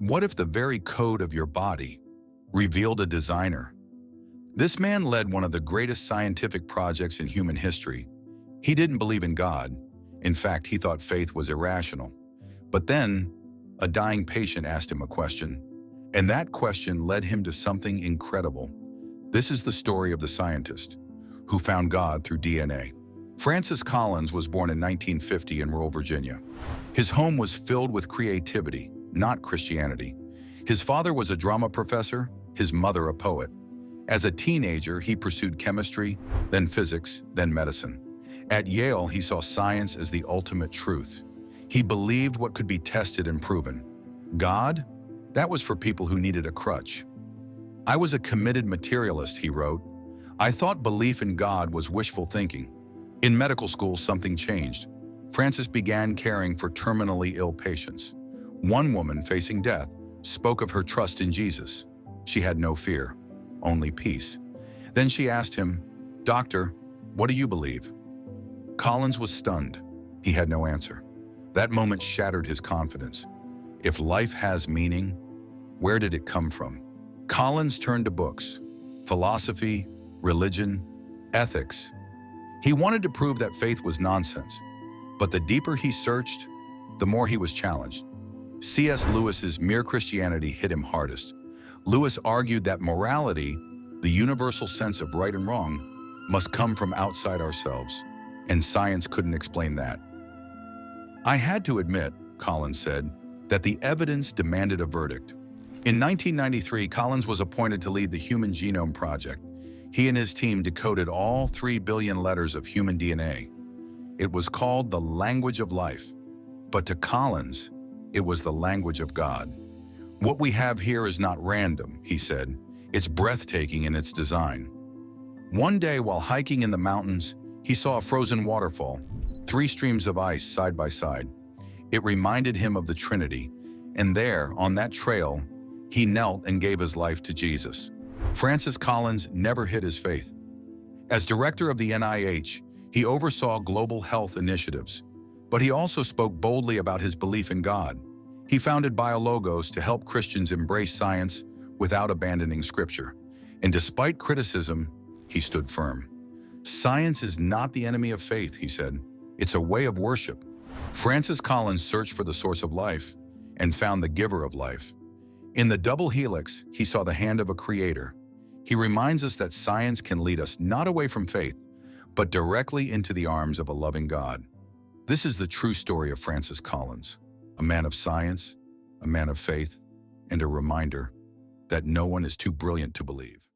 What if the very code of your body revealed a designer? This man led one of the greatest scientific projects in human history. He didn't believe in God. In fact, he thought faith was irrational. But then, a dying patient asked him a question, and that question led him to something incredible. This is the story of the scientist who found God through DNA. Francis Collins was born in 1950 in rural Virginia. His home was filled with creativity, not Christianity. His father was a drama professor, his mother a poet. As a teenager, he pursued chemistry, then physics, then medicine. At Yale, he saw science as the ultimate truth. He believed what could be tested and proven. God? That was for people who needed a crutch. I was a committed materialist, he wrote. I thought belief in God was wishful thinking. In medical school, something changed. Francis began caring for terminally ill patients. One woman facing death spoke of her trust in Jesus. She had no fear, only peace. Then she asked him, "Doctor, what do you believe?" Collins was stunned. He had no answer. That moment shattered his confidence. If life has meaning, where did it come from? Collins turned to books, philosophy, religion, ethics. He wanted to prove that faith was nonsense. But the deeper he searched, the more he was challenged. C.S. Lewis's Mere Christianity hit him hardest. Lewis argued that morality, the universal sense of right and wrong, must come from outside ourselves, and science couldn't explain that. I had to admit, Collins said, that the evidence demanded a verdict. In 1993, Collins was appointed to lead the Human Genome Project. He and his team decoded all 3 billion letters of human DNA. It was called the language of life. But to Collins, it was the language of God. What we have here is not random, he said. It's breathtaking in its design. One day while hiking in the mountains, he saw a frozen waterfall, 3 streams of ice side by side. It reminded him of the Trinity, and there, on that trail, he knelt and gave his life to Jesus. Francis Collins never hid his faith. As director of the NIH, he oversaw global health initiatives, but he also spoke boldly about his belief in God. He founded BioLogos to help Christians embrace science without abandoning Scripture. And despite criticism, he stood firm. Science is not the enemy of faith, he said. It's a way of worship. Francis Collins searched for the source of life and found the giver of life. In the double helix, he saw the hand of a creator. He reminds us that science can lead us not away from faith, but directly into the arms of a loving God. This is the true story of Francis Collins, a man of science, a man of faith, and a reminder that no one is too brilliant to believe.